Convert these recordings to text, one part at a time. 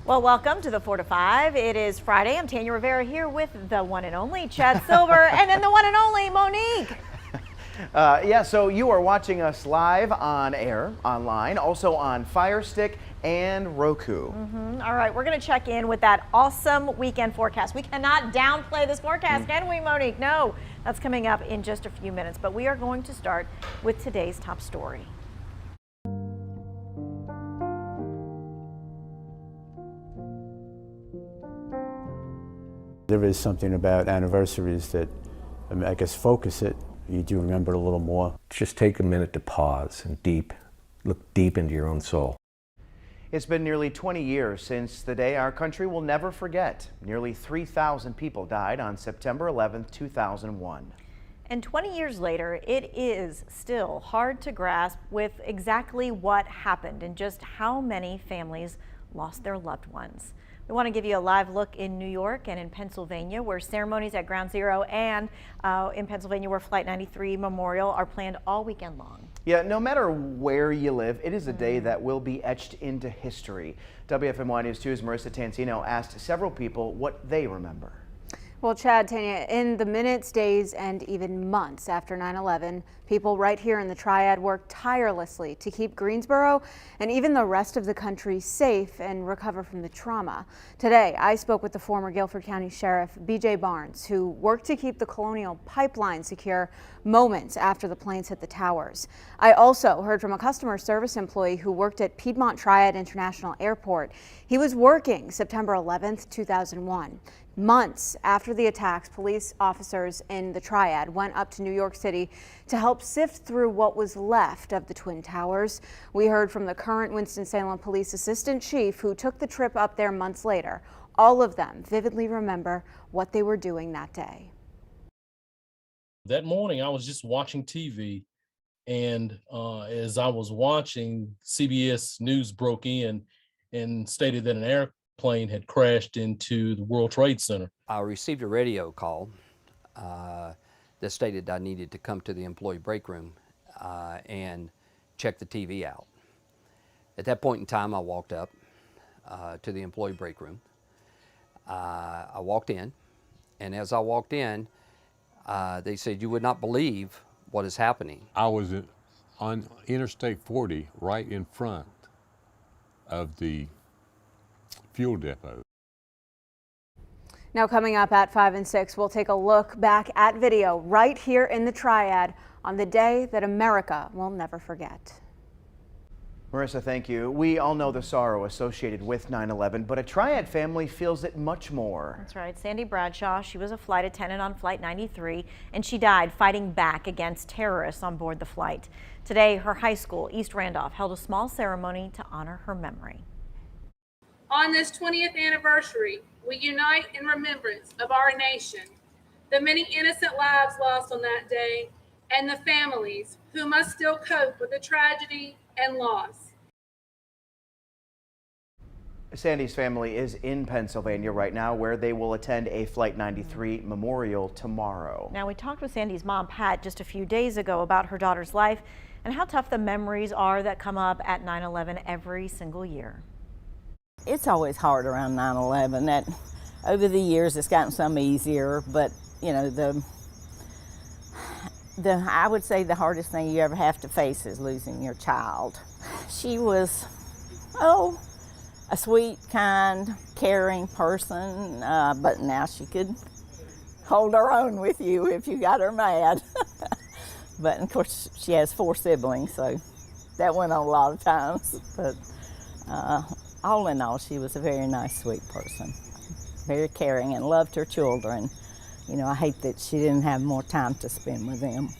Well, welcome to the 4 to 5. It is Friday. I'm Tanya Rivera here with the one and only Chad Silver and then the one and only Monique. So you are watching us live on air, online, also on Fire Stick and Roku. All right, we're going to check in with that awesome weekend forecast. We cannot downplay this forecast, can we, Monique? No, that's coming up in just a few minutes, but we are going to start with today's top story. There is something about anniversaries that, I guess, focus it. You do remember it a little more. Just take a minute to pause and look deep into your own soul. It's been nearly 20 years since the day our country will never forget. Nearly 3,000 people died on September 11, 2001. And 20 years later, it is still hard to grasp with exactly what happened and just how many families lost their loved ones. We want to give you a live look in New York and in Pennsylvania, where ceremonies at Ground Zero and in Pennsylvania, where Flight 93 Memorial are planned all weekend long. Yeah, no matter where you live, it is a day that will be etched into history. WFMY News 2's Marissa Tansino asked several people what they remember. Well, Chad, Tanya, in the minutes, days, and even months after 9/11, people right here in the TRIAD worked tirelessly to keep Greensboro and even the rest of the country safe and recover from the trauma. Today, I spoke with the former Guilford County Sheriff, B.J. Barnes, who worked to keep the Colonial Pipeline secure moments after the planes hit the towers. I also heard from a customer service employee who worked at Piedmont Triad International Airport. He was working September 11th, 2001. Months after the attacks, police officers in the Triad went up to New York City to help sift through what was left of the Twin Towers. We heard from the current Winston-Salem Police Assistant Chief who took the trip up there months later. All of them vividly remember what they were doing that day. That morning, I was just watching TV, and as I was watching, CBS News broke in and stated that an airplane had crashed into the World Trade Center. I received a radio call that stated I needed to come to the employee break room and check the TV out. At that point in time, I walked up to the employee break room. I walked in, and as I walked in, they said, "You would not believe what is happening." I was on Interstate 40 right in front of the fuel depot. Now coming up at 5 and 6, we'll take a look back at video right here in the Triad on the day that America will never forget. Marissa, thank you. We all know the sorrow associated with 9/11, but a Triad family feels it much more. That's right. Sandy Bradshaw, she was a flight attendant on Flight 93, and she died fighting back against terrorists on board the flight. Today, her high school, East Randolph, held a small ceremony to honor her memory. On this 20th anniversary, we unite in remembrance of our nation, the many innocent lives lost on that day, and the families who must still cope with the tragedy and loss. Sandy's family is in Pennsylvania right now, where they will attend a Flight 93 memorial tomorrow. Now, we talked with Sandy's mom, Pat, just a few days ago about her daughter's life and how tough the memories are that come up at 9/11 every single year. It's always hard around 9/11. That over the years it's gotten some easier, but you know, I would say the hardest thing you ever have to face is losing your child. She was, a sweet, kind, caring person, but now she could hold her own with you if you got her mad. But of course she has 4 siblings, so that went on a lot of times. But all in all, she was a very nice, sweet person, very caring, and loved her children. You know, I hate that she didn't have more time to spend with them.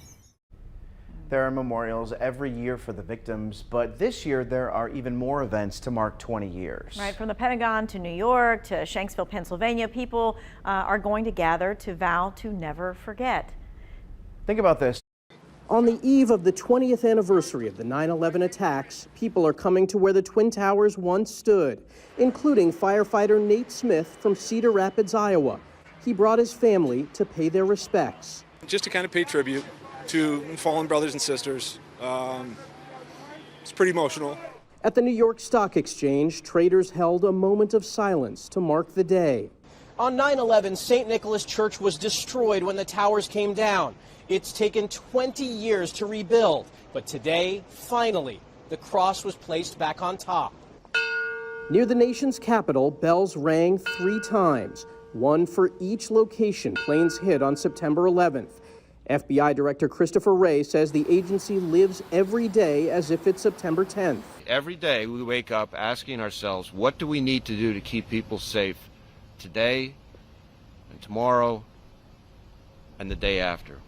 There are memorials every year for the victims, but this year there are even more events to mark 20 years. Right, from the Pentagon to New York to Shanksville, Pennsylvania, people are going to gather to vow to never forget. Think about this. On the eve of the 20th anniversary of the 9/11 attacks, people are coming to where the Twin Towers once stood, including firefighter Nate Smith from Cedar Rapids, Iowa. He brought his family to pay their respects. Just to kind of pay tribute to fallen brothers and sisters. It's pretty emotional. At the New York Stock Exchange, traders held a moment of silence to mark the day. On 9/11, St. Nicholas Church was destroyed when the towers came down. It's taken 20 years to rebuild, but today, finally, the cross was placed back on top. Near the nation's capital, bells rang 3 times, one for each location planes hit on September 11th. FBI Director Christopher Wray says the agency lives every day as if it's September 10th. Every day we wake up asking ourselves, what do we need to do to keep people safe today and tomorrow and the day after?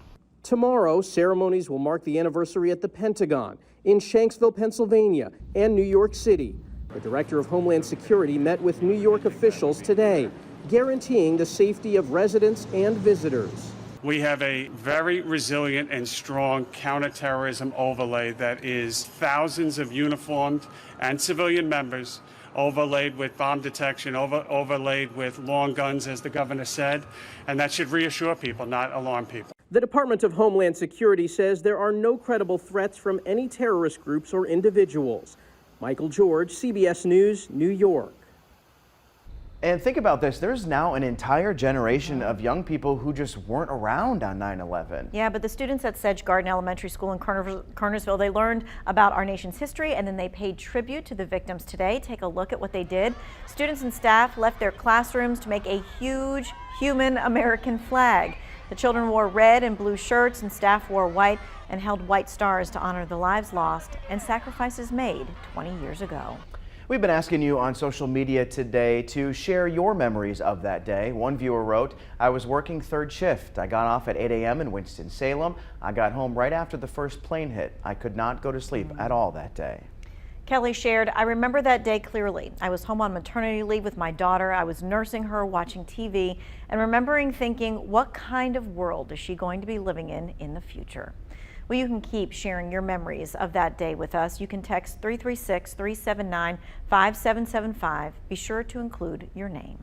Tomorrow, ceremonies will mark the anniversary at the Pentagon, in Shanksville, Pennsylvania, and New York City. The Director of Homeland Security met with New York officials today, guaranteeing the safety of residents and visitors. We have a very resilient and strong counterterrorism overlay that is thousands of uniformed and civilian members overlaid with bomb detection, overlaid with long guns, as the governor said, and that should reassure people, not alarm people. The Department of Homeland Security says there are no credible threats from any terrorist groups or individuals. Michael George, CBS News, New York. And think about this, there's now an entire generation of young people who just weren't around on 9/11. Yeah, but the students at Sedge Garden Elementary School in Kernersville, they learned about our nation's history and then they paid tribute to the victims today. Take a look at what they did. Students and staff left their classrooms to make a huge human American flag. The children wore red and blue shirts and staff wore white and held white stars to honor the lives lost and sacrifices made 20 years ago. We've been asking you on social media today to share your memories of that day. One viewer wrote, I was working third shift. I got off at 8 a.m. in Winston-Salem. I got home right after the first plane hit. I could not go to sleep at all that day. Kelly shared, I remember that day clearly. I was home on maternity leave with my daughter. I was nursing her, watching TV, and remembering thinking, what kind of world is she going to be living in the future? Well, you can keep sharing your memories of that day with us. You can text 336-379-5775. Be sure to include your name.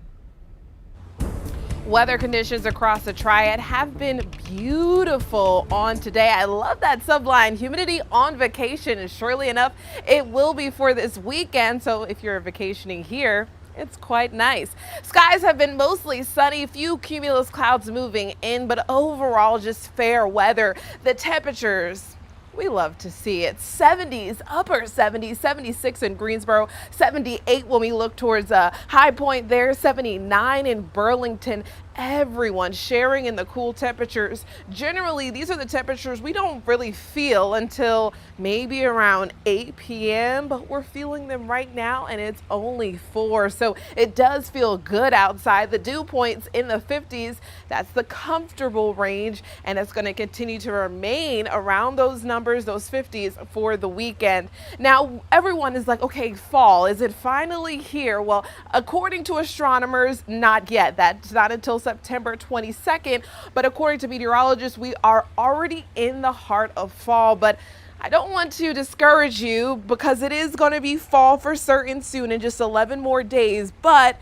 Weather conditions across the Triad have been beautiful on today. I love that subline, humidity on vacation, and surely enough, it will be for this weekend. So if you're vacationing here, it's quite nice. Skies have been mostly sunny, few cumulus clouds moving in, but overall just fair weather. The temperatures, we love to see it. 70s, upper 70s, 76 in Greensboro, 78 when we look towards a high point there, 79 in Burlington. Everyone sharing in the cool temperatures. Generally, these are the temperatures we don't really feel until maybe around 8 p.m., but we're feeling them right now and it's only 4. So it does feel good outside. The dew points in the 50s, that's the comfortable range, and it's going to continue to remain around those numbers, those 50s for the weekend. Now, everyone is like, okay, fall, is it finally here? Well, according to astronomers, not yet. That's not until September 22nd, but according to meteorologists, we are already in the heart of fall. But I don't want to discourage you because it is going to be fall for certain soon in just 11 more days, but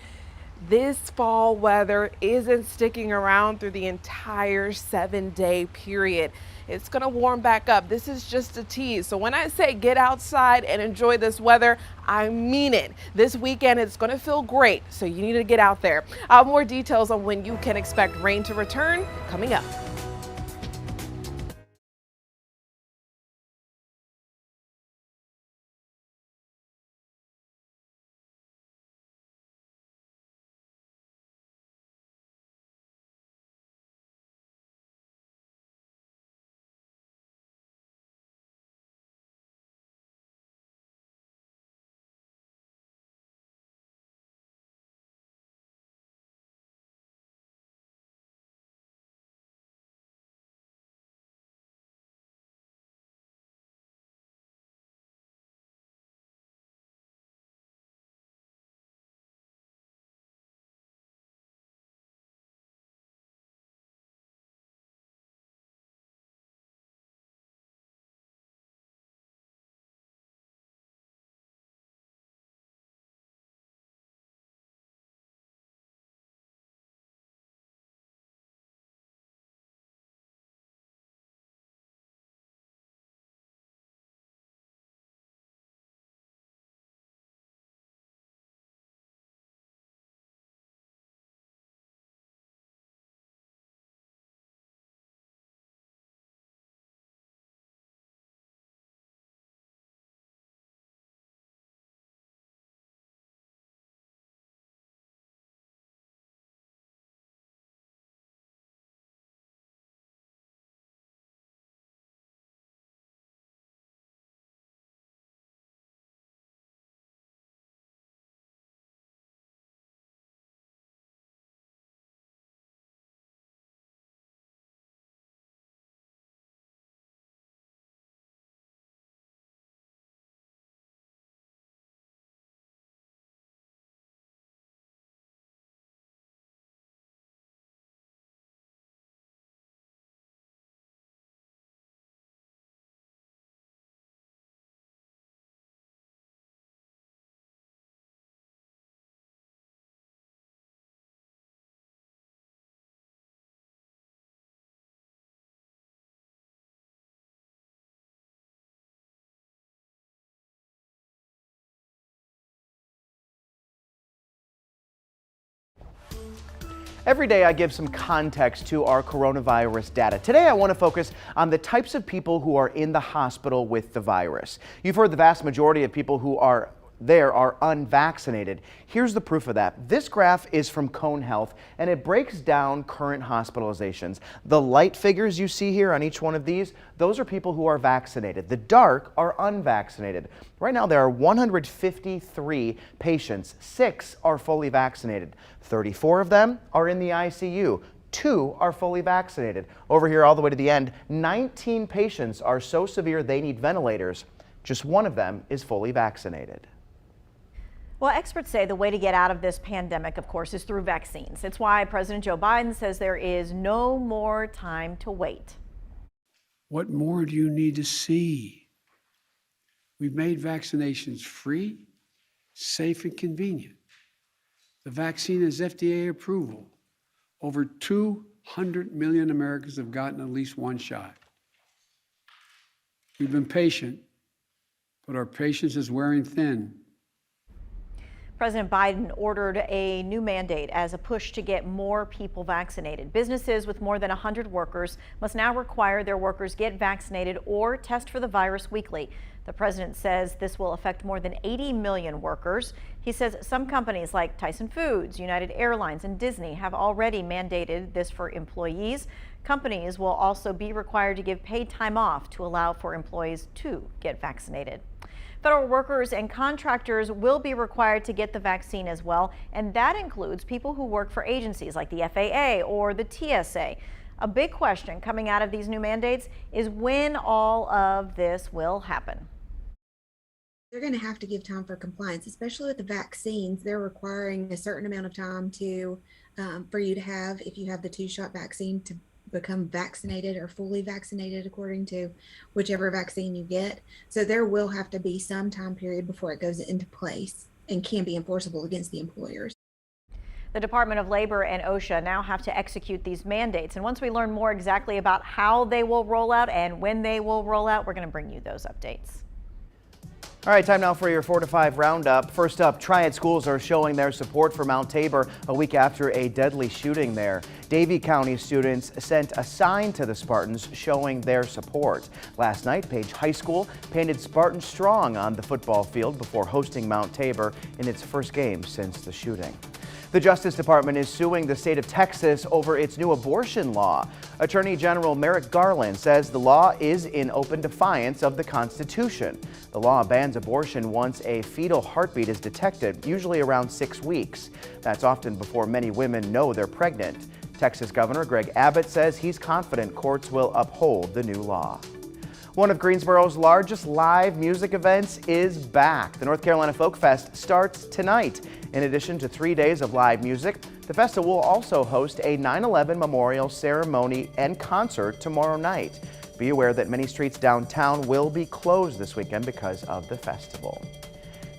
this fall weather isn't sticking around through the entire 7-day period. It's going to warm back up. This is just a tease. So when I say get outside and enjoy this weather, I mean it. This weekend it's going to feel great, so you need to get out there. More details on when you can expect rain to return coming up. Every day I give some context to our coronavirus data. Today I want to focus on the types of people who are in the hospital with the virus. You've heard the vast majority of people who are there are unvaccinated. Here's the proof of that. This graph is from Cone Health, and it breaks down current hospitalizations. The light figures you see here on each one of these, those are people who are vaccinated. The dark are unvaccinated. Right now there are 153 patients. 6 are fully vaccinated. 34 of them are in the ICU. 2 are fully vaccinated. Over here all the way to the end, 19 patients are so severe they need ventilators. Just 1 of them is fully vaccinated. Well, experts say the way to get out of this pandemic, of course, is through vaccines. It's why President Joe Biden says there is no more time to wait. What more do you need to see? We've made vaccinations free, safe, and convenient. The vaccine has FDA approval. Over 200 million Americans have gotten at least 1 shot. We've been patient, but our patience is wearing thin. President Biden ordered a new mandate as a push to get more people vaccinated. Businesses with more than 100 workers must now require their workers get vaccinated or test for the virus weekly. The president says this will affect more than 80 million workers. He says some companies like Tyson Foods, United Airlines, and Disney have already mandated this for employees. Companies will also be required to give paid time off to allow for employees to get vaccinated. Federal workers and contractors will be required to get the vaccine as well, and that includes people who work for agencies like the FAA or the TSA. A big question coming out of these new mandates is when all of this will happen. They're going to have to give time for compliance, especially with the vaccines. They're requiring a certain amount of time to for you to have, if you have the 2-shot vaccine, to become vaccinated or fully vaccinated according to whichever vaccine you get. So there will have to be some time period before it goes into place and can be enforceable against the employers. The Department of Labor and OSHA now have to execute these mandates. And once we learn more exactly about how they will roll out and when they will roll out, we're going to bring you those updates. All right, time now for your 4 to 5 roundup. First up, TRIAD schools are showing their support for Mount Tabor a week after a deadly shooting there. Davie County students sent a sign to the Spartans showing their support. Last night, Page High School painted Spartan Strong on the football field before hosting Mount Tabor in its first game since the shooting. The Justice Department is suing the state of Texas over its new abortion law. Attorney General Merrick Garland says the law is in open defiance of the Constitution. The law bans abortion once a fetal heartbeat is detected, usually around 6 weeks. That's often before many women know they're pregnant. Texas Governor Greg Abbott says he's confident courts will uphold the new law. One of Greensboro's largest live music events is back. The North Carolina Folk Fest starts tonight. In addition to 3 days of live music, the festival will also host a 9/11 memorial ceremony and concert tomorrow night. Be aware that many streets downtown will be closed this weekend because of the festival.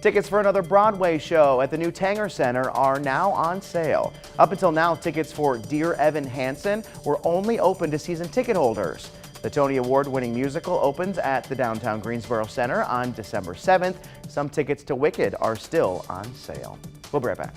Tickets for another Broadway show at the new Tanger Center are now on sale. Up until now, tickets for Dear Evan Hansen were only open to season ticket holders. The Tony Award-winning musical opens at the downtown Greensboro Center on December 7th. Some tickets to Wicked are still on sale. We'll be right back.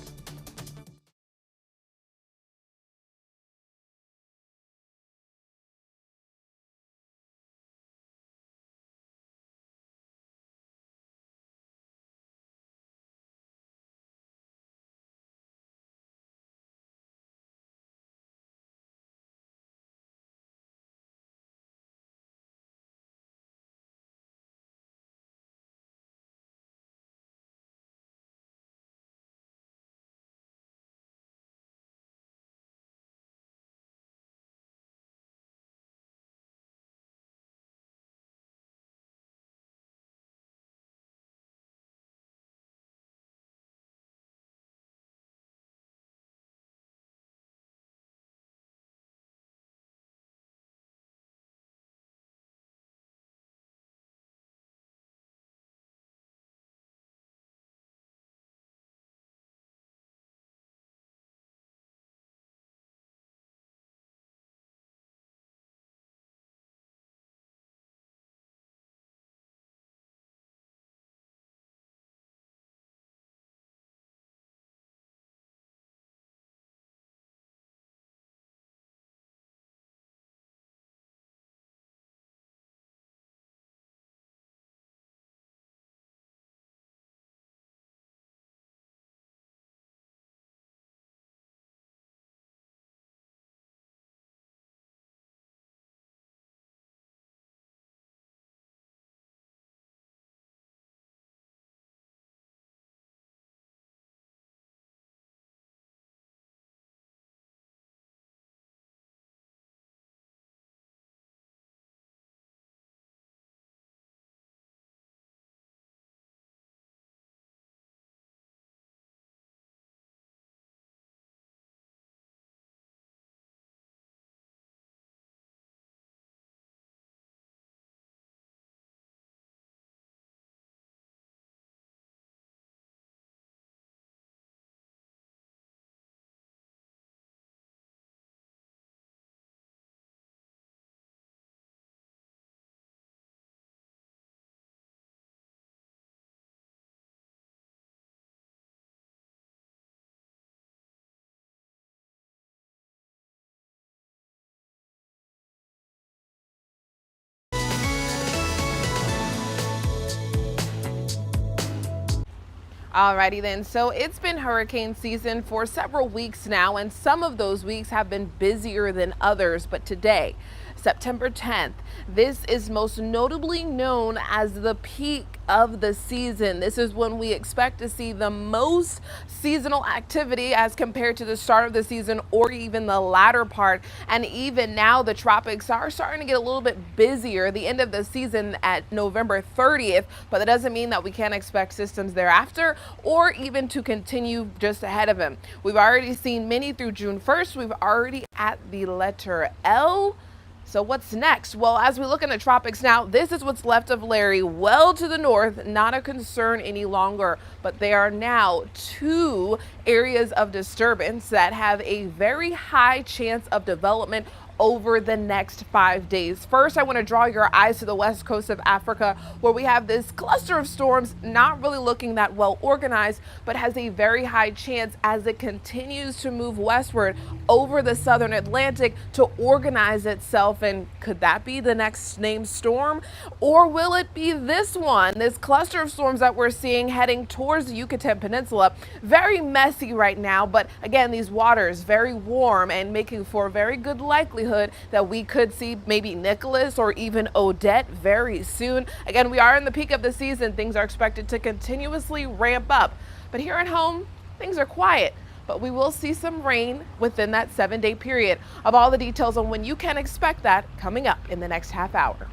Alrighty then, so it's been hurricane season for several weeks now, and some of those weeks have been busier than others. But today, September 10th, this is most notably known as the peak of the season. This is when we expect to see the most seasonal activity as compared to the start of the season or even the latter part. And even now, the tropics are starting to get a little bit busier. The end of the season at November 30th, but that doesn't mean that we can't expect systems thereafter or even to continue just ahead of him. We've already seen many through June 1st. We've already at the letter L. So what's next? Well, as we look in the tropics now, this is what's left of Larry well to the north, not a concern any longer, but there are now 2 areas of disturbance that have a very high chance of development over the next 5 days. First, I want to draw your eyes to the west coast of Africa, where we have this cluster of storms not really looking that well organized, but has a very high chance as it continues to move westward over the southern Atlantic to organize itself. And could that be the next named storm? Or will it be this one, this cluster of storms that we're seeing heading towards the Yucatan Peninsula? Very messy right now, but again, these waters very warm and making for a very good likelihood that we could see maybe Nicholas or even Odette very soon. Again, we are in the peak of the season. Things are expected to continuously ramp up. But here at home, things are quiet. But we will see some rain within that 7-day period. Of all the details on when you can expect that coming up in the next half hour.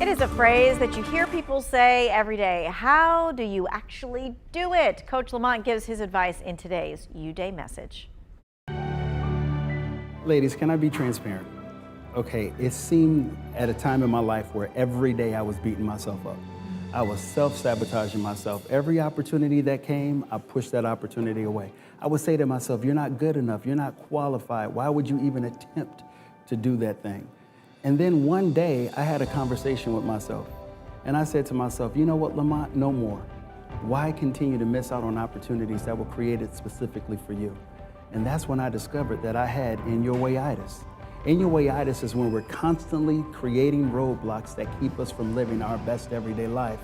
It is a phrase that you hear people say every day. How do you actually do it? Coach Lamont gives his advice in today's U-Day message. Ladies, can I be transparent? Okay, it seemed at a time in my life where every day I was beating myself up. I was self-sabotaging myself. Every opportunity that came, I pushed that opportunity away. I would say to myself, you're not good enough, you're not qualified. Why would you even attempt to do that thing? And then one day, I had a conversation with myself. And I said to myself, you know what, Lamont, no more. Why continue to miss out on opportunities that were created specifically for you? And that's when I discovered that I had in-your-wayitis. In-your-wayitis is when we're constantly creating roadblocks that keep us from living our best everyday life.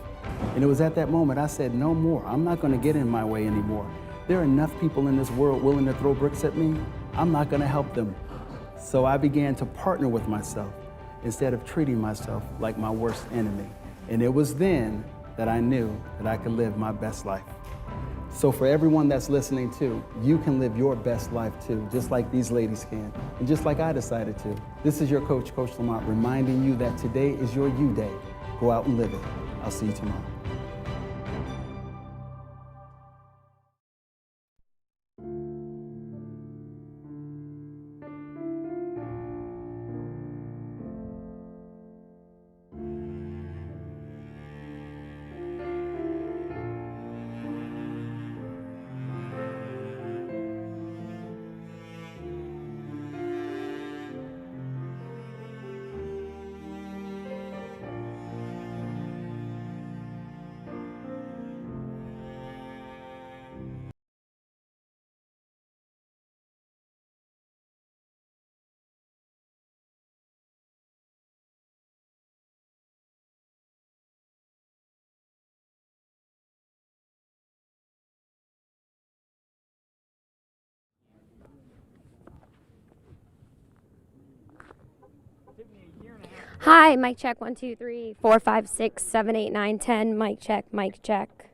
And it was at that moment I said, no more. I'm not going to get in my way anymore. There are enough people in this world willing to throw bricks at me. I'm not going to help them. So I began to partner with myself instead of treating myself like my worst enemy. And it was then that I knew that I could live my best life. So for everyone that's listening too, you can live your best life too, just like these ladies can, and just like I decided to. This is your coach, Coach Lamont, reminding you that today is your you day. Go out and live it. I'll see you tomorrow. Hi, mic check 1 2 3 4 5 6 7 8 9 10. Mic check, mic check.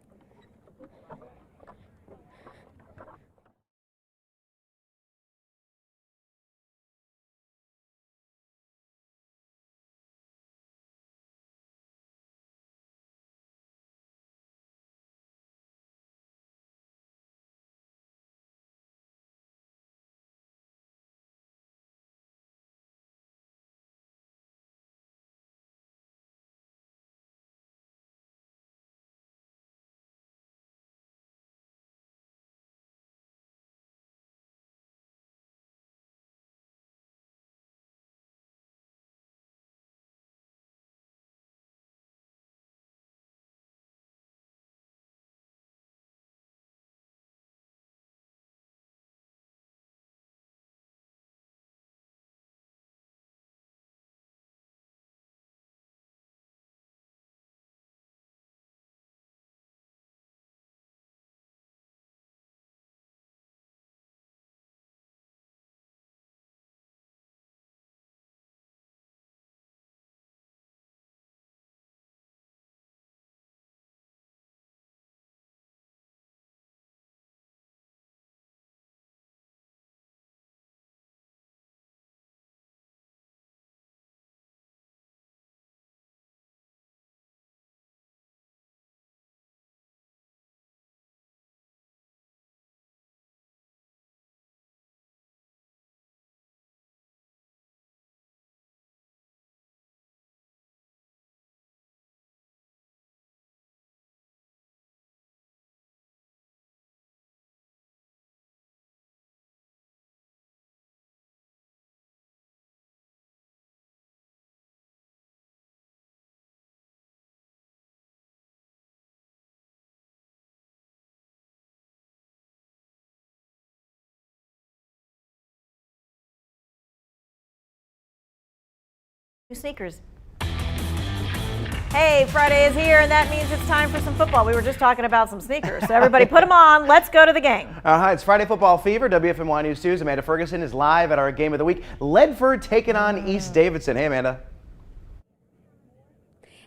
Sneakers. Hey, Friday is here, and that means it's time for some football. We were just talking about some sneakers, so everybody put them on. Let's go to the game. Hi, it's Friday Football Fever. WFMY News 2's Amanda Ferguson is live at our game of the week. Ledford taking on East Davidson. Hey, Amanda.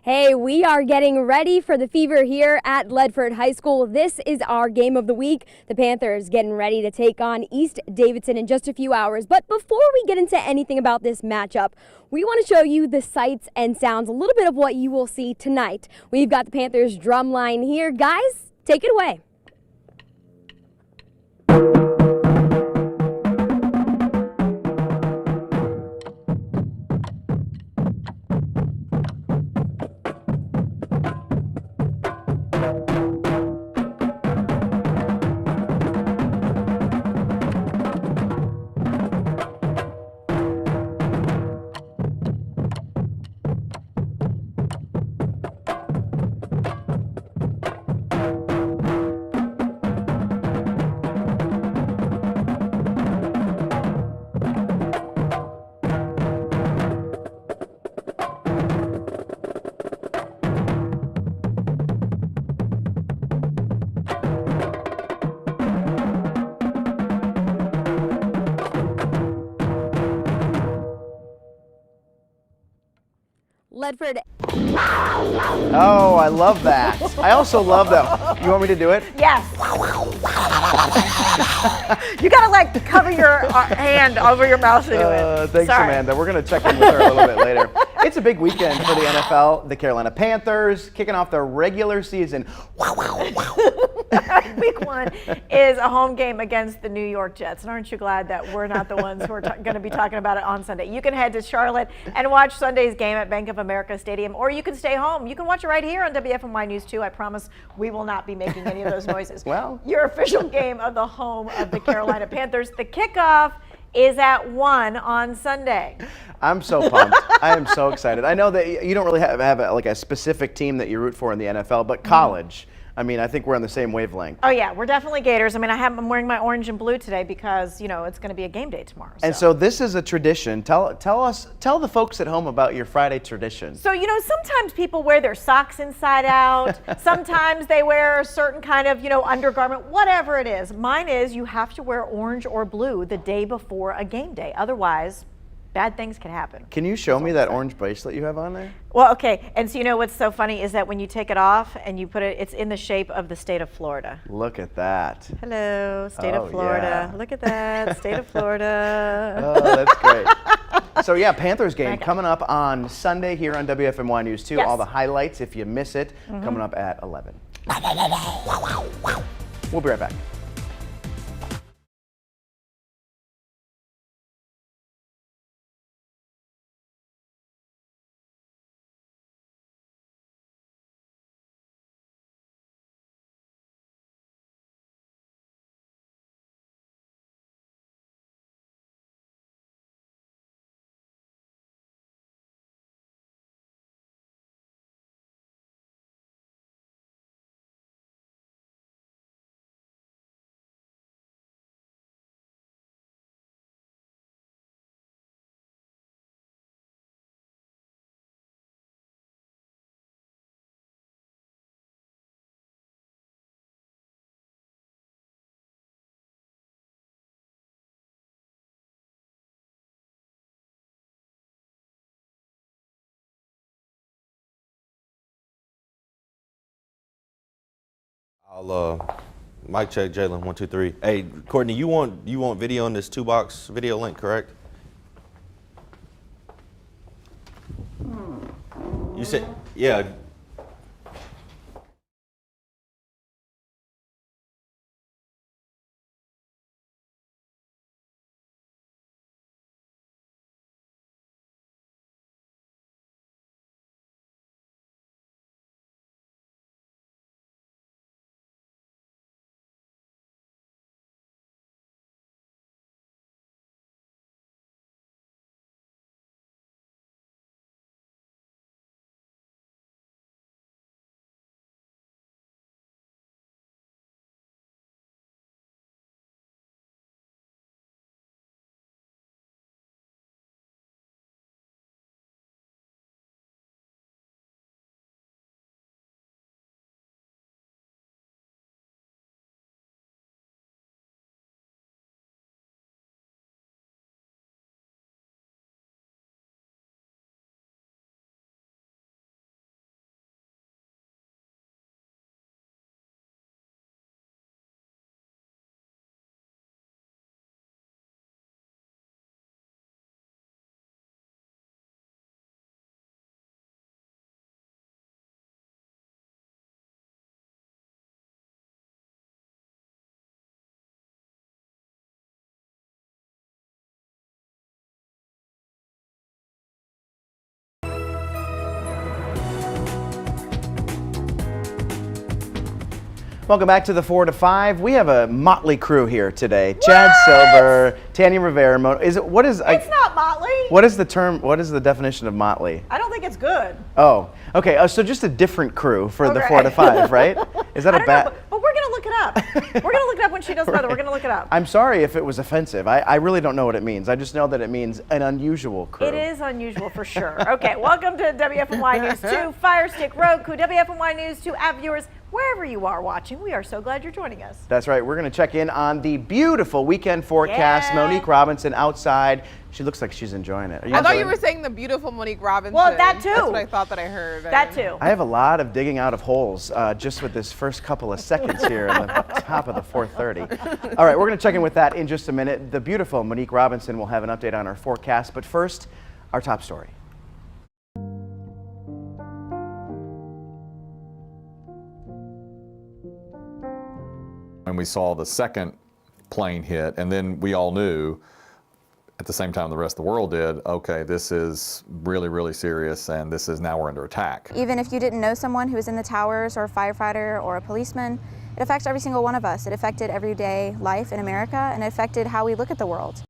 Hey, we are getting ready for the Fever here at Ledford High School. This is our game of the week. The Panthers getting ready to take on East Davidson in just a few hours. But before we get into anything about this matchup, we want to show you the sights and sounds, a little bit of what you will see tonight. We've got the Panthers drum line here. Guys, take it away. Ledford. Oh, I love that. I also love that. You want me to do it? Yes. You gotta like cover your hand over your mouth to do it. Thanks, Sorry. Amanda. We're going to check in with her a little bit later. It's a big weekend for the NFL. The Carolina Panthers kicking off their regular season. Week 1 is a home game against the New York Jets. And aren't you glad that we're not the ones who are going to be talking about it on Sunday? You can head to Charlotte and watch Sunday's game at Bank of America Stadium, or you can stay home. You can watch it right here on WFMY News 2. I promise we will not be making any of those noises. Well, your official game of the home of the Carolina Panthers. The kickoff is at 1 on Sunday. I'm so pumped. I am so excited. I know that you don't really have like a specific team that you root for in the NFL, but college. I mean, I think we're on the same wavelength. Oh yeah, we're definitely Gators. I mean, I'm wearing my orange and blue today because, you know, it's going to be a game day tomorrow. And so this is a tradition. Tell the folks at home about your Friday tradition. So, you know, sometimes people wear their socks inside out. Sometimes they wear a certain kind of, you know, undergarment, whatever it is. Mine is you have to wear orange or blue the day before a game day. Otherwise, bad things can happen. Can you show me that orange bracelet you have on there? Well, okay. And so, you know, what's so funny is that when you take it off and you put it, it's in the shape of the state of Florida. Look at that. Hello, state of Florida. Yeah. Look at that, state of Florida. Oh, that's great. So yeah, Panthers game coming up on Sunday here on WFMY News 2. Yes. All the highlights, if you miss it, coming up at 11. We'll be right back. I'll mic check, Jalen, 1, 2, 3. Hey, Courtney, you want video on this 2-box video link, correct? You said, yeah. Welcome back to the 4 to 5. We have a motley crew here today. Chad Silver, Tanya Rivera. What is? It's not motley. What is the term? What is the definition of motley? I don't think it's good. Oh, okay. So just a different crew for the 4 to 5, right? Is that a bad? But we're gonna look it up. We're gonna look it up when she does weather. We're gonna look it up. I'm sorry if it was offensive. I really don't know what it means. I just know that it means an unusual crew. It is unusual for sure. Okay, welcome to WFMY News 2, Fire Stick, Roku, WFMY News 2 app viewers, wherever you are watching. We are so glad you're joining us. That's right. We're going to check in on the beautiful weekend forecast. Yeah. Monique Robinson outside. She looks like she's enjoying it. I thought you were saying the beautiful Monique Robinson. Well, that too. That's what I thought that I heard. That too. I have a lot of digging out of holes just with this first couple of seconds here in the top of the 4:30. All right, we're going to check in with that in just a minute. The beautiful Monique Robinson will have an update on our forecast. But first, our top story. When we saw the second plane hit, and then we all knew at the same time the rest of the world did, okay, this is really, really serious, and this is now we're under attack. Even if you didn't know someone who was in the towers or a firefighter or a policeman, it affects every single one of us. It affected everyday life in America, and it affected how we look at the world.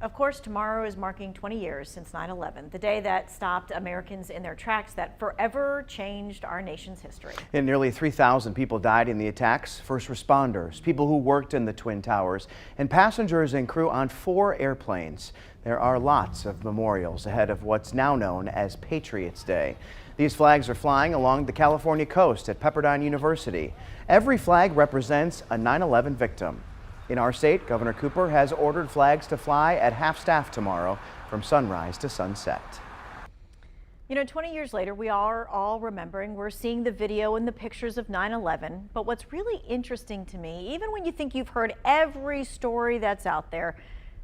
Of course, tomorrow is marking 20 years since 9/11, the day that stopped Americans in their tracks that forever changed our nation's history. And nearly 3,000 people died in the attacks. First responders, people who worked in the Twin Towers, and passengers and crew on 4 airplanes. There are lots of memorials ahead of what's now known as Patriots Day. These flags are flying along the California coast at Pepperdine University. Every flag represents a 9/11 victim. In our state, Governor Cooper has ordered flags to fly at half-staff tomorrow from sunrise to sunset. You know, 20 years later, we are all remembering, we're seeing the video and the pictures of 9/11. But what's really interesting to me, even when you think you've heard every story that's out there,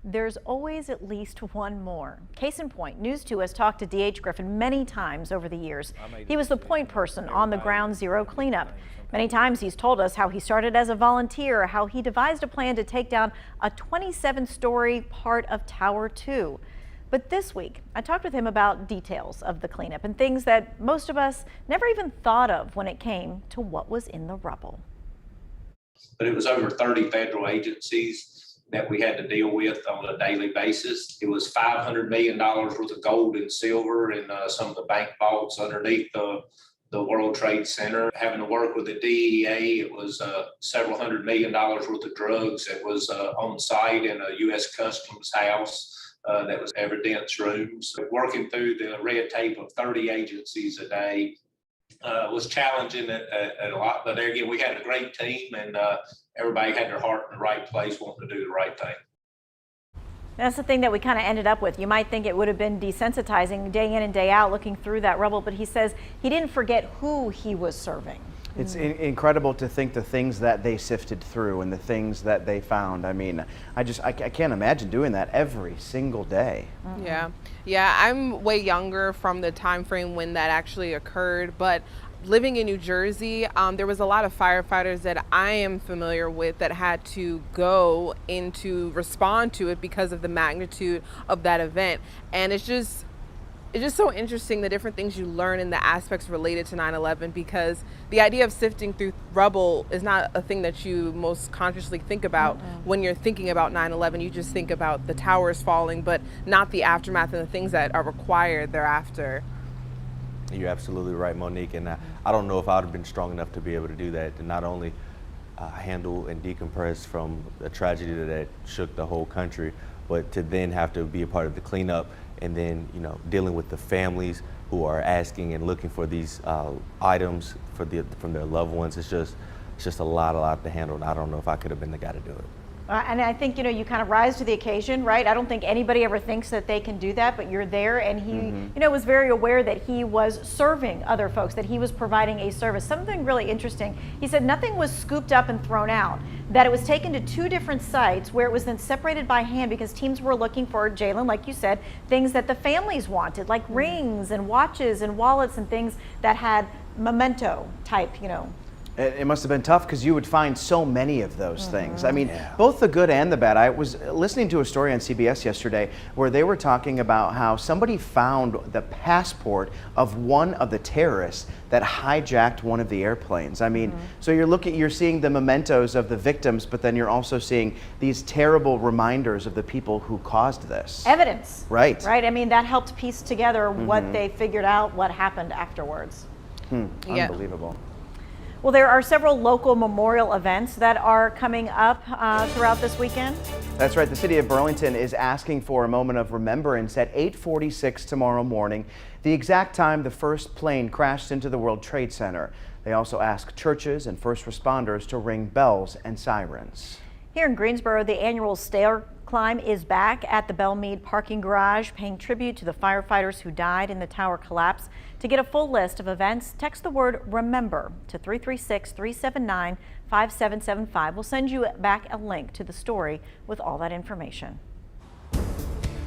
there's always at least one more. Case in point, News 2 has talked to D.H. Griffin many times over the years. He was the point person on the Ground Zero cleanup. Many times he's told us how he started as a volunteer, how he devised a plan to take down a 27-story part of Tower 2. But this week, I talked with him about details of the cleanup and things that most of us never even thought of when it came to what was in the rubble. But it was over 30 federal agencies that we had to deal with on a daily basis. It was $500 million worth of gold and silver in some of the bank vaults underneath the World Trade Center. Having to work with the DEA, it was several $100 million worth of drugs that was on site in a U.S. Customs house. That was evidence rooms. Working through the red tape of 30 agencies a day was challenging at a lot, but there again, we had a great team and everybody had their heart in the right place, wanting to do the right thing. That's the thing that we kind of ended up with. You might think it would have been desensitizing day in and day out looking through that rubble, but he says he didn't forget who he was serving. It's incredible to think the things that they sifted through and the things that they found. I mean, I can't imagine doing that every single day. Yeah, I'm way younger from the time frame when that actually occurred, but living in New Jersey, there was a lot of firefighters that I am familiar with that had to go in to respond to it because of the magnitude of that event. And it's just so interesting, the different things you learn in the aspects related to 9/11, because the idea of sifting through rubble is not a thing that you most consciously think about when you're thinking about 9/11. You just think about the towers falling, but not the aftermath and the things that are required thereafter. You're absolutely right, Monique, and I don't know if I would have been strong enough to be able to do that, to not only handle and decompress from a tragedy that shook the whole country, but to then have to be a part of the cleanup, and then dealing with the families who are asking and looking for these items from their loved ones. It's just a lot to handle, and I don't know if I could have been the guy to do it. And I think, you kind of rise to the occasion, right? I don't think anybody ever thinks that they can do that, but you're there, and he, was very aware that he was serving other folks, that he was providing a service. Something really interesting. He said nothing was scooped up and thrown out, that it was taken to 2 different sites where it was then separated by hand because teams were looking for, Jalen, like you said, things that the families wanted, like rings and watches and wallets and things that had memento type, It must have been tough because you would find so many of those things. I mean, both the good and the bad. I was listening to a story on CBS yesterday where they were talking about how somebody found the passport of one of the terrorists that hijacked one of the airplanes. I mean, so you're seeing the mementos of the victims, but then you're also seeing these terrible reminders of the people who caused this. Evidence. Right. Right. I mean, that helped piece together what they figured out, what happened afterwards. Yeah. Unbelievable. Well, there are several local memorial events that are coming up throughout this weekend. That's right. The city of Burlington is asking for a moment of remembrance at 8:46 tomorrow morning, the exact time the first plane crashed into the World Trade Center. They also ask churches and first responders to ring bells and sirens. Here in Greensboro, the annual stair climb is back at the Bellmead parking garage, paying tribute to the firefighters who died in the tower collapse. To get a full list of events, text the word REMEMBER to 336-379-5775. We'll send you back a link to the story with all that information.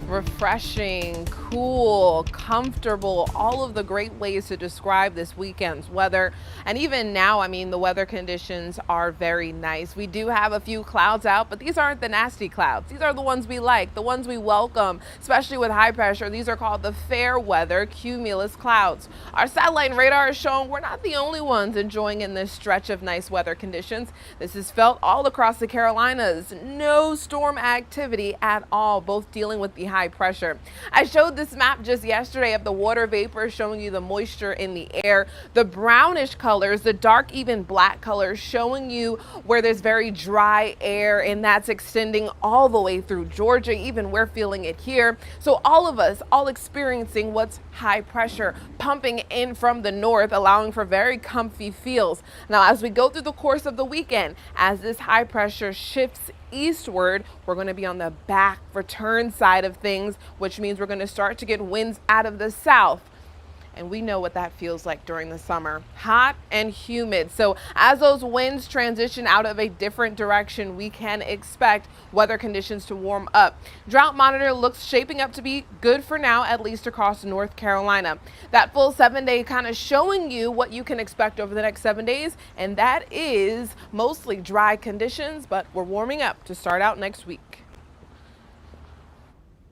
Refreshing, cool, comfortable, all of the great ways to describe this weekend's weather. And even now, I mean, the weather conditions are very nice. We do have a few clouds out, but these aren't the nasty clouds. These are the ones we like, the ones we welcome, especially with high pressure. These are called the fair weather cumulus clouds. Our satellite and radar is showing we're not the only ones enjoying in this stretch of nice weather conditions. This is felt all across the Carolinas. No storm activity at all, both dealing with the high pressure. I showed this map just yesterday of the water vapor showing you the moisture in the air. The brownish colors, the dark even black colors showing you where there's very dry air, and that's extending all the way through Georgia. Even we're feeling it here. So all of us all experiencing what's high pressure pumping in from the north, allowing for very comfy feels. Now as we go through the course of the weekend, as this high pressure shifts eastward, we're going to be on the back return side of things, which means we're going to start to get winds out of the south. And we know what that feels like during the summer, hot and humid. So as those winds transition out of a different direction, we can expect weather conditions to warm up. Drought monitor looks shaping up to be good for now, at least across North Carolina. That full 7-day kind of showing you what you can expect over the next 7 days. And that is mostly dry conditions, but we're warming up to start out next week.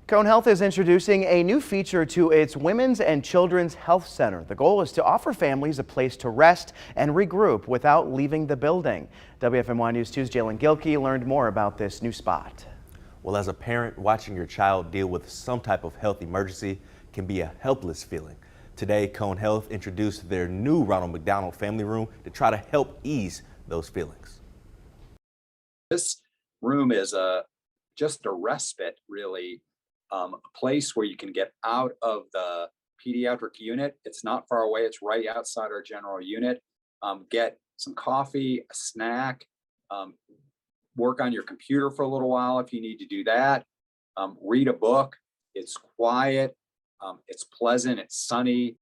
Cone Health is introducing a new feature to its Women's and Children's Health Center. The goal is to offer families a place to rest and regroup without leaving the building. WFMY News 2's Jalen Gilkey learned more about this new spot. Well, as a parent, watching your child deal with some type of health emergency can be a helpless feeling. Today, Cone Health introduced their new Ronald McDonald Family Room to try to help ease those feelings. This room is just a respite, really. A place where you can get out of the pediatric unit. It's not far away. It's right outside our general unit. Get some coffee, a snack, work on your computer for a little while if you need to do that. Read a book. It's quiet. It's pleasant. It's sunny.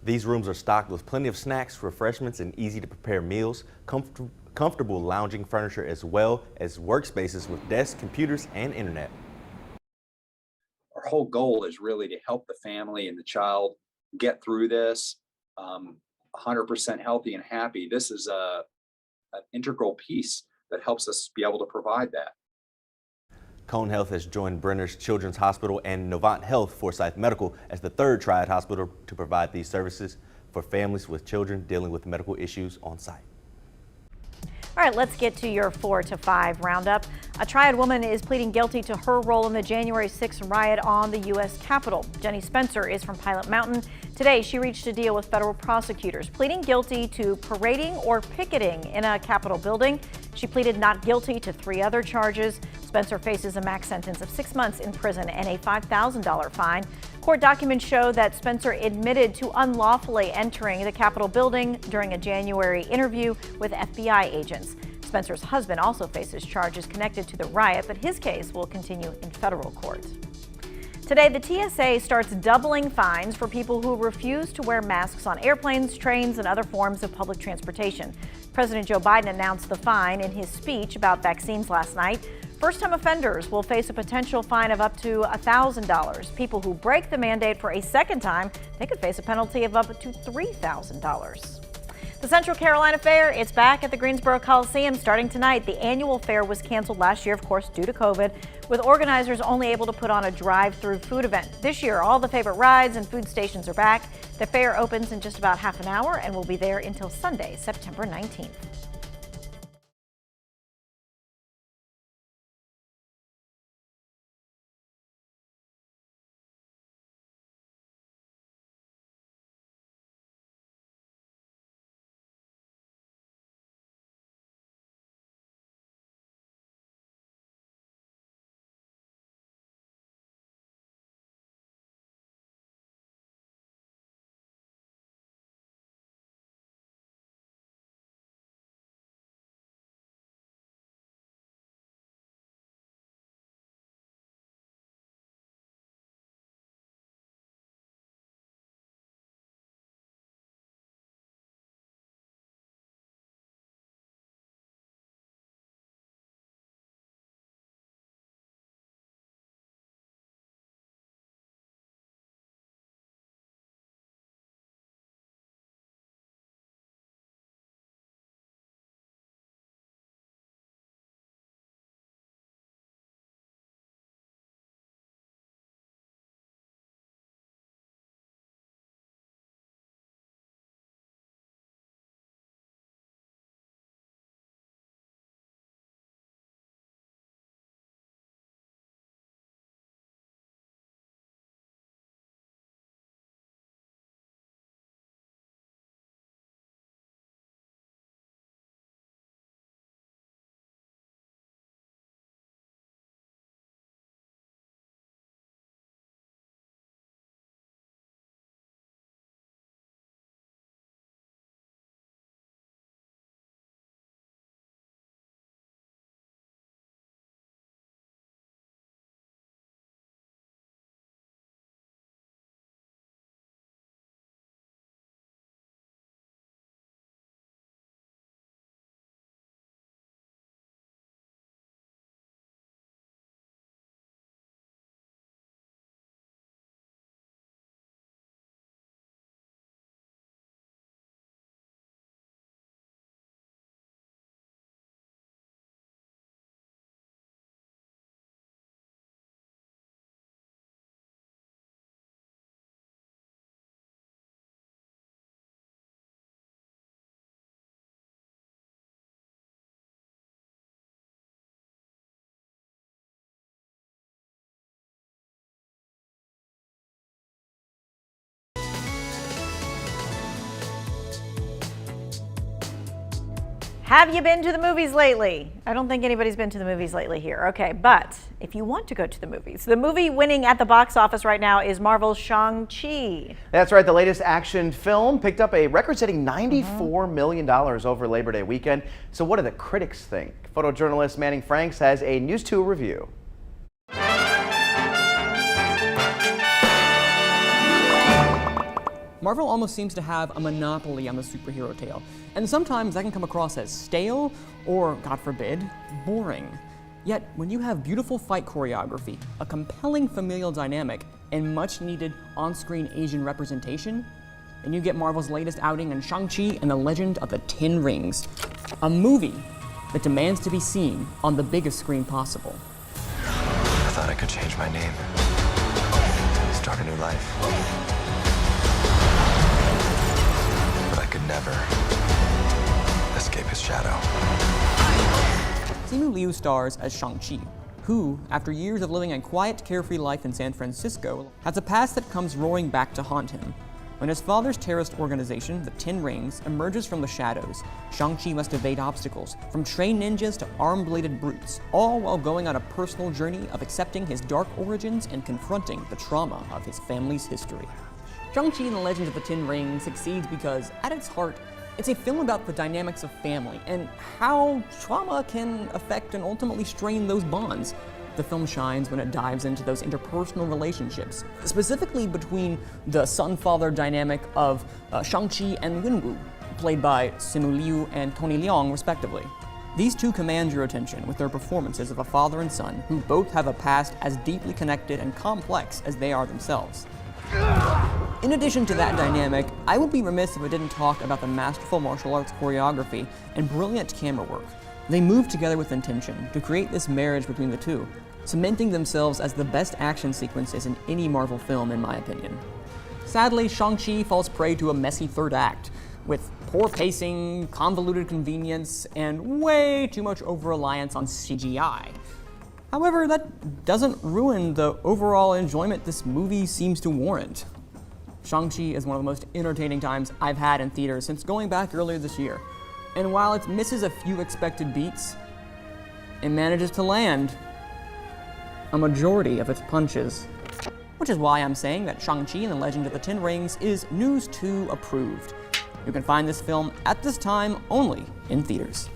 These rooms are stocked with plenty of snacks, refreshments, and easy to prepare meals, comfortable lounging furniture, as well as workspaces with desks, computers, and internet. Our whole goal is really to help the family and the child get through this 100% healthy and happy. This is an integral piece that helps us be able to provide that. Cone Health has joined Brenner's Children's Hospital and Novant Health Forsyth Medical as the third TRIAD hospital to provide these services for families with children dealing with medical issues on site. All right, let's get to your 4 to 5 roundup. A TRIAD woman is pleading guilty to her role in the January 6th riot on the U.S. Capitol. Jenny Spencer is from Pilot Mountain. Today, she reached a deal with federal prosecutors, pleading guilty to parading or picketing in a Capitol building. She pleaded not guilty to 3 other charges. Spencer faces a max sentence of 6 months in prison and a $5,000 fine. Court documents show that Spencer admitted to unlawfully entering the Capitol building during a January interview with FBI agents. Spencer's husband also faces charges connected to the riot, but his case will continue in federal court. Today, the TSA starts doubling fines for people who refuse to wear masks on airplanes, trains, and other forms of public transportation. President Joe Biden announced the fine in his speech about vaccines last night. First-time offenders will face a potential fine of up to $1,000. People who break the mandate for a second time, they could face a penalty of up to $3,000. The Central Carolina Fair, it's back at the Greensboro Coliseum starting tonight. The annual fair was canceled last year, of course, due to COVID, with organizers only able to put on a drive-through food event. This year, all the favorite rides and food stations are back. The fair opens in just about half an hour and will be there until Sunday, September 19th. Have you been to the movies lately? I don't think anybody's been to the movies lately here. Okay, but if you want to go to the movies, the movie winning at the box office right now is Marvel's Shang-Chi. That's right. The latest action film picked up a record-setting $94 million over Labor Day weekend. So what do the critics think? Photojournalist Manning Franks has a News 2 review. Marvel almost seems to have a monopoly on the superhero tale, and sometimes that can come across as stale or, God forbid, boring. Yet, when you have beautiful fight choreography, a compelling familial dynamic, and much-needed on-screen Asian representation, then you get Marvel's latest outing in Shang-Chi and the Legend of the Ten Rings, a movie that demands to be seen on the biggest screen possible. I thought I could change my name, start a new life. Could never escape his shadow. Simu Liu stars as Shang-Chi, who, after years of living a quiet, carefree life in San Francisco, has a past that comes roaring back to haunt him. When his father's terrorist organization, the Ten Rings, emerges from the shadows, Shang-Chi must evade obstacles, from trained ninjas to arm-bladed brutes, all while going on a personal journey of accepting his dark origins and confronting the trauma of his family's history. Shang-Chi and the Legend of the Ten Rings succeeds because, at its heart, it's a film about the dynamics of family and how trauma can affect and ultimately strain those bonds. The film shines when it dives into those interpersonal relationships, specifically between the son-father dynamic of Shang-Chi and Wenwu, played by Simu Liu and Tony Leung, respectively. These two command your attention with their performances of a father and son who both have a past as deeply connected and complex as they are themselves. In addition to that dynamic, I would be remiss if I didn't talk about the masterful martial arts choreography and brilliant camera work. They move together with intention to create this marriage between the two, cementing themselves as the best action sequences in any Marvel film, in my opinion. Sadly, Shang-Chi falls prey to a messy third act, with poor pacing, convoluted convenience, and way too much over-reliance on CGI. However, that doesn't ruin the overall enjoyment this movie seems to warrant. Shang-Chi is one of the most entertaining times I've had in theaters since going back earlier this year. And while it misses a few expected beats, it manages to land a majority of its punches. Which is why I'm saying that Shang-Chi and the Legend of the Ten Rings is News 2 approved. You can find this film at this time only in theaters.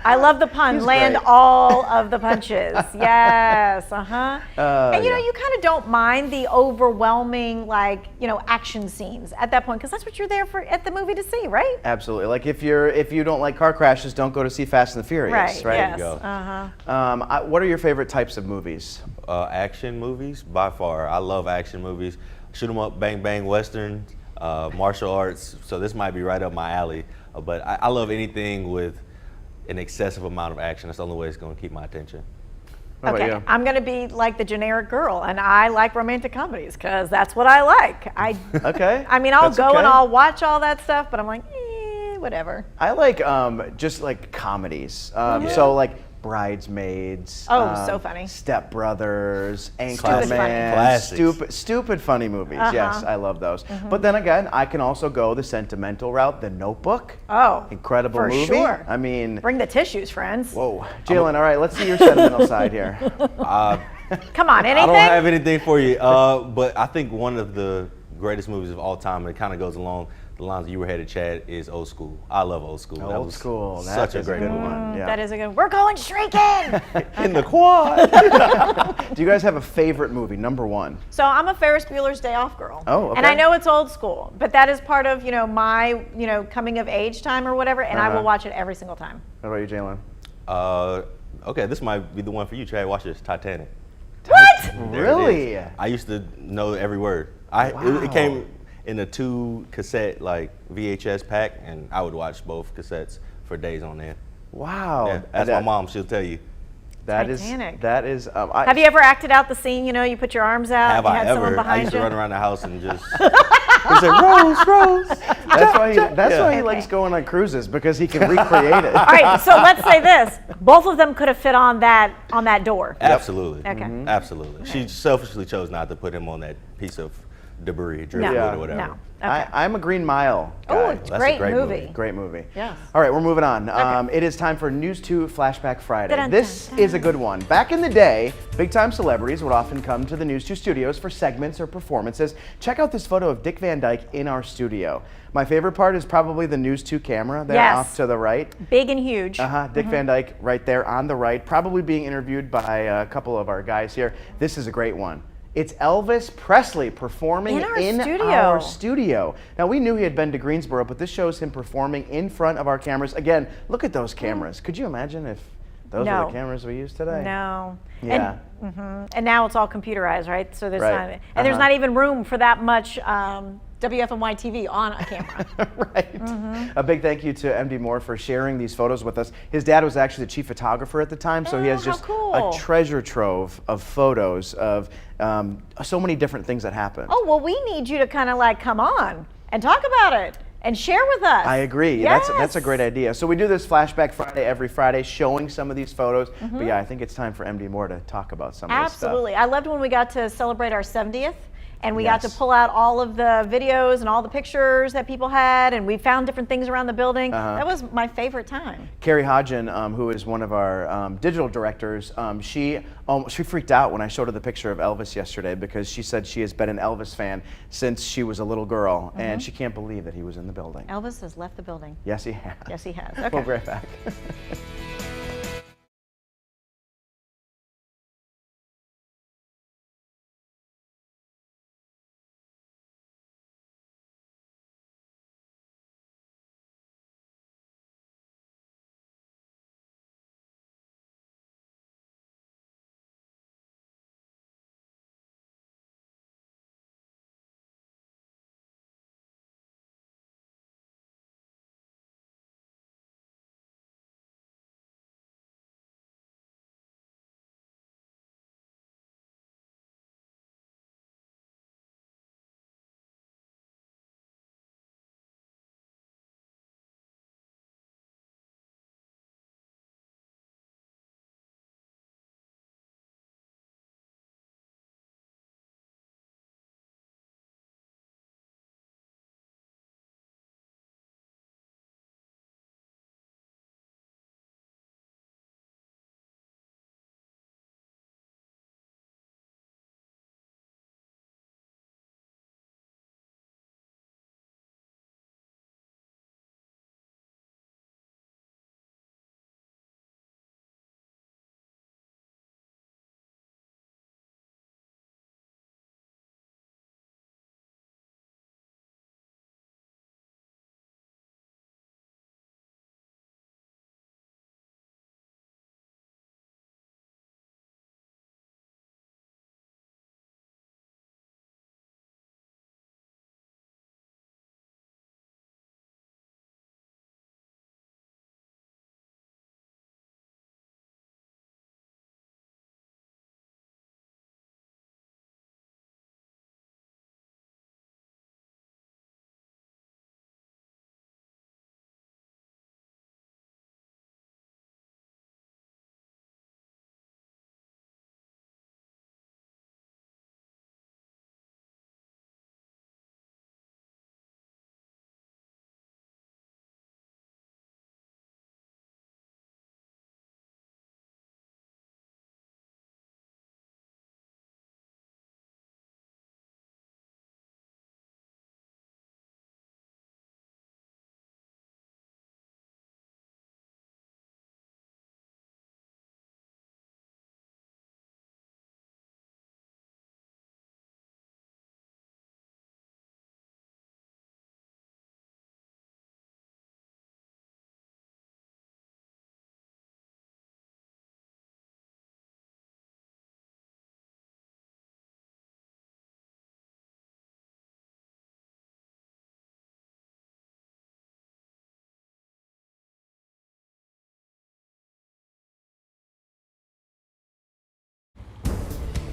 I love the pun. He's Land great. all of the punches. Yes. And you know, you kind of don't mind the overwhelming, like, you know, action scenes at that point, because that's what you're there for at the movie to see, right? Absolutely. Like if you don't like car crashes, don't go to see Fast and the Furious. Right. Right. Yes. There you go. What are your favorite types of movies? Action movies, by far. I love action movies. Shoot 'em up, bang bang, western, martial arts. So this might be right up my alley. But I love anything with an excessive amount of action. That's the only way it's going to keep my attention. Okay, I'm going to be like the generic girl, and I like romantic comedies because that's what I like. Okay. I mean, I'll That's go okay. and I'll watch all that stuff, but I'm like, whatever. I like just like comedies. So like Bridesmaids. Oh, so funny. Step Brothers, Stupid Anchorman, stupid funny movies. Yes, I love those. But then again, I can also go the sentimental route. The Notebook. Oh, incredible for movie. sure. I mean, Bring the tissues, friends. whoa, Jalen. All right, let's see your sentimental side here. Come on, anything? I don't have anything for you, but I think one of the greatest movies of all time, and it kind of goes along the lines you were headed, Chad, is Old School. I love Old School. That was such a great good movie. one. Yeah. That is a good. We're going streaking. In the quad. Do you guys have a favorite movie? Number one. So I'm a Ferris Bueller's Day Off girl. Oh, okay. And I know it's old school, but that is part of, you know, my, you know, coming of age time or whatever, and I will watch it every single time. What about you, Jalen? Okay, this might be the one for you, Chad. Watch this, Titanic. What? There it Really? is. I used to know every word. It came in a 2 cassette like VHS pack, and I would watch both cassettes for days on end. Wow. Yeah, that's my mom. She'll tell you. Titanic. That is. Have you ever acted out the scene? You know, you put your arms out. Have you I had someone ever? I behind used you. to run around the house and just. He said, Rose, Rose. That's why he likes going on cruises, because he can recreate it. All right, so let's say this: both of them could have fit on that door. Absolutely. Okay. Mm-hmm. Absolutely. She selfishly chose not to put him on that piece of debris, driftwood, or whatever. No. I'm a Green Mile guy. Oh, it's a That's great movie. Great movie. Yes. All right, we're moving on. It is time for News 2 Flashback Friday. This is a good one. Back in the day, big-time celebrities would often come to the News 2 studios for segments or performances. Check out this photo of Dick Van Dyke in our studio. My favorite part is probably the News 2 camera there off to the right. Big and huge. Dick Van Dyke right there on the right, probably being interviewed by a couple of our guys here. This is a great one. It's Elvis Presley performing in our studio. Now, we knew he had been to Greensboro, but this shows him performing in front of our cameras. Again, look at those cameras. Could you imagine if those were the cameras we use today? No. Yeah. And now it's all computerized, right? So there's Right. not, there's not even room for that much WFMY TV on a camera. Right. A big thank you to MD Moore for sharing these photos with us. His dad was actually the chief photographer at the time, so he has just a treasure trove of photos of so many different things that happened. Oh, well, we need you to kind of like come on and talk about it and share with us. I agree. Yes. That's a great idea. So we do this Flashback Friday every Friday, showing some of these photos. But yeah, I think it's time for MD Moore to talk about some of this stuff. Absolutely. I loved when we got to celebrate our 70th. And we got to pull out all of the videos and all the pictures that people had, and we found different things around the building. That was my favorite time. Carrie Hodgen, who is one of our digital directors, she freaked out when I showed her the picture of Elvis yesterday, because she said she has been an Elvis fan since she was a little girl, and she can't believe that he was in the building. Elvis has left the building. Yes, he has. Yes, he has. Okay. We'll be right back.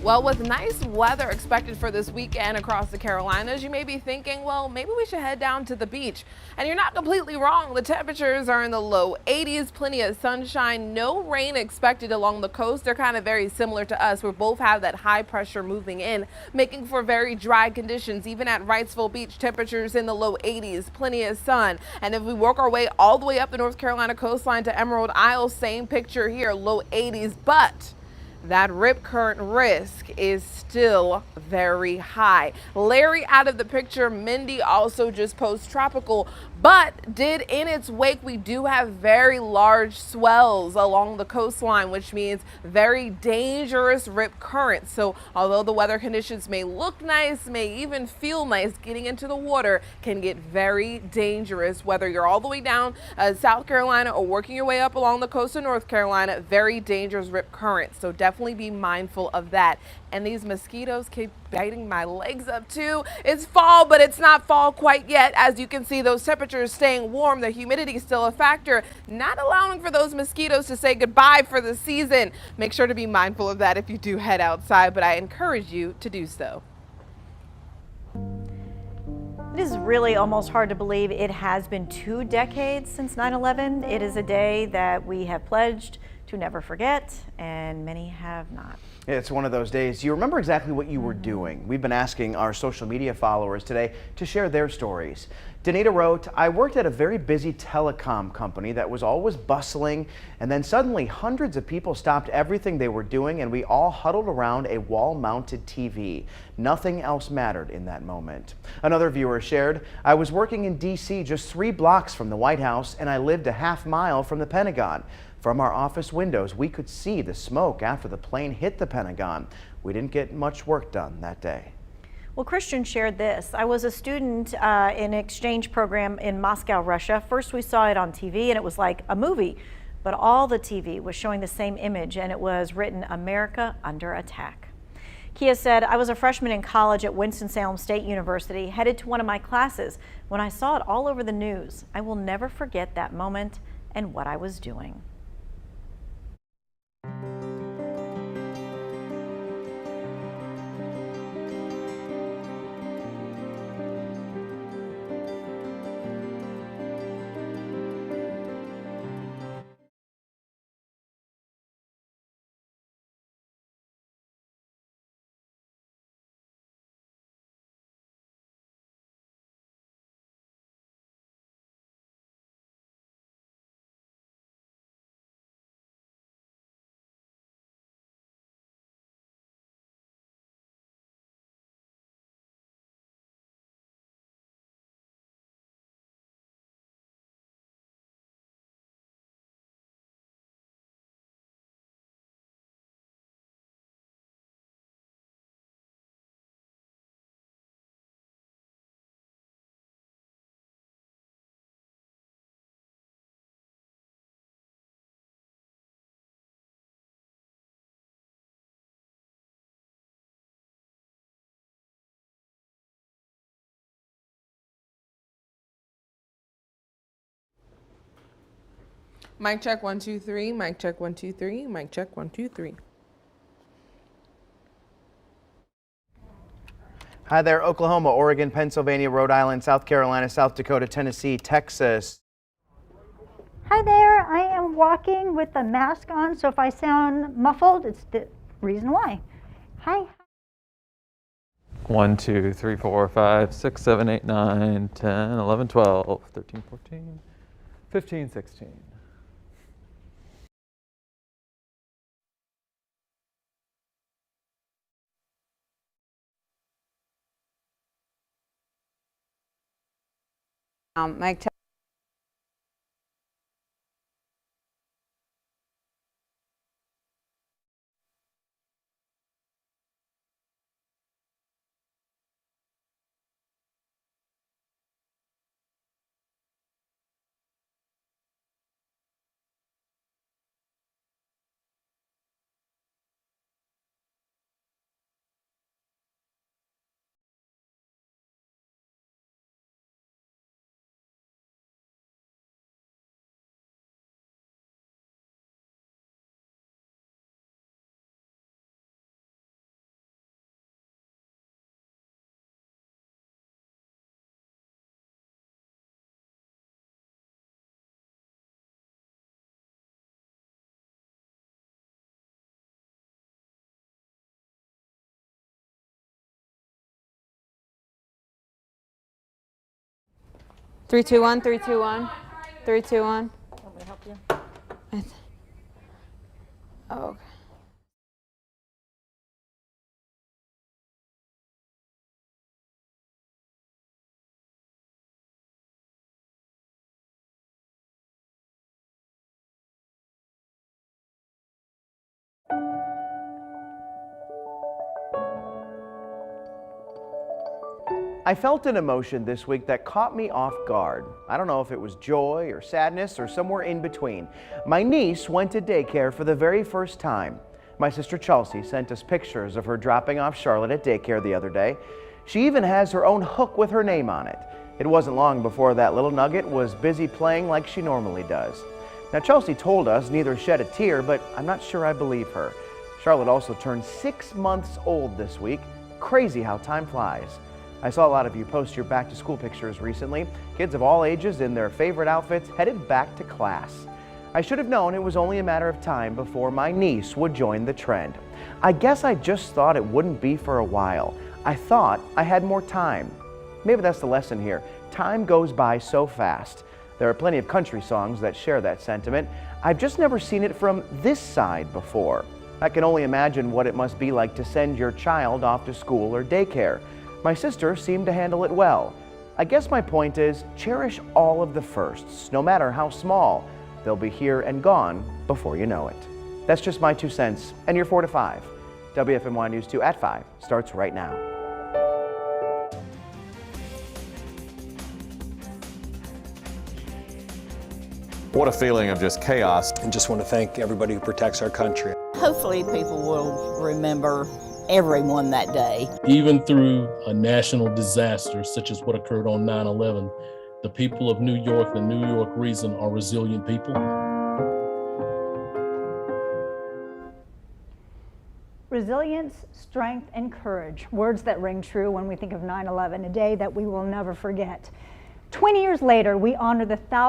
Well, with nice weather expected for this weekend across the Carolinas, you may be thinking, well, maybe we should head down to the beach. And you're not completely wrong. The temperatures are in the low 80s, plenty of sunshine, no rain expected along the coast. They're kind of very similar to us. We both have that high pressure moving in, making for very dry conditions. Even at Wrightsville Beach, temperatures in the low 80s, plenty of sun. And if we work our way all the way up the North Carolina coastline to Emerald Isle, same picture here, low 80s, but that rip current risk is still very high. Larry out of the picture. Mindy also just post-tropical, but did in its wake, we do have very large swells along the coastline, which means very dangerous rip currents. So although the weather conditions may look nice, may even feel nice, getting into the water can get very dangerous, whether you're all the way down South Carolina or working your way up along the coast of North Carolina. Very dangerous rip currents. So definitely be mindful of that. And these mosquitoes keep biting my legs up too. It's fall, but it's not fall quite yet. As you can see, those temperatures staying warm, the humidity is still a factor, not allowing for those mosquitoes to say goodbye for the season. Make sure to be mindful of that if you do head outside, but I encourage you to do so. It is really almost hard to believe it has been 2 decades since 9/11. It is a day that we have pledged to never forget, and many have not. It's one of those days. Do you remember exactly what you were doing? We've been asking our social media followers today to share their stories. Danita wrote, I worked at a very busy telecom company that was always bustling, and then suddenly hundreds of people stopped everything they were doing and we all huddled around a wall-mounted TV. Nothing else mattered in that moment. Another viewer shared, I was working in D.C. just 3 blocks from the White House and I lived a half mile from the Pentagon. From our office windows, we could see the smoke after the plane hit the Pentagon. We didn't get much work done that day. Well, Christian shared this. I was a student in an exchange program in Moscow, Russia. First we saw it on TV and it was like a movie, but all the TV was showing the same image and it was written, America under attack. Kia said, I was a freshman in college at Winston-Salem State University, headed to one of my classes when I saw it all over the news. I will never forget that moment and what I was doing. Mic check 1 2 3. Mic check 1 2 3. Mic check 1 2 3. Hi there, Oklahoma, Oregon, Pennsylvania, Rhode Island, South Carolina, South Dakota, Tennessee, Texas. Hi there, I am walking with a mask on, so if I sound muffled, it's the reason why. Hi. 1 2 3 4 5 6 7 8 9 10 11 12 13 14 15 16. Mic check. 3, 2, 1, 3, 2, 1, 3, 2, 1. Want me to help you? Oh, okay. I felt an emotion this week that caught me off guard. I don't know if it was joy or sadness or somewhere in between. My niece went to daycare for the very first time. My sister Chelsea sent us pictures of her dropping off Charlotte at daycare the other day. She even has her own hook with her name on it. It wasn't long before that little nugget was busy playing like she normally does. Now Chelsea told us neither shed a tear, but I'm not sure I believe her. Charlotte also turned 6 months old this week. Crazy how time flies. I saw a lot of you post your back to school pictures recently. Kids of all ages in their favorite outfits headed back to class. I should have known it was only a matter of time before my niece would join the trend. I guess I just thought it wouldn't be for a while. I thought I had more time. Maybe that's the lesson here. Time goes by so fast. There are plenty of country songs that share that sentiment. I've just never seen it from this side before. I can only imagine what it must be like to send your child off to school or daycare. My sister seemed to handle it well. I guess my point is, cherish all of the firsts, no matter how small. They'll be here and gone before you know it. That's just my 2 cents, and you're 4 to 5. WFMY News 2 at 5 starts right now. What a feeling of just chaos. And just want to thank everybody who protects our country. Hopefully people will remember everyone that day. Even through a national disaster such as what occurred on 9/11, the people of New York, the New York region, are resilient people. Resilience, strength, and courage, words that ring true when we think of 9/11, a day that we will never forget. 20 years later, we honor the thousands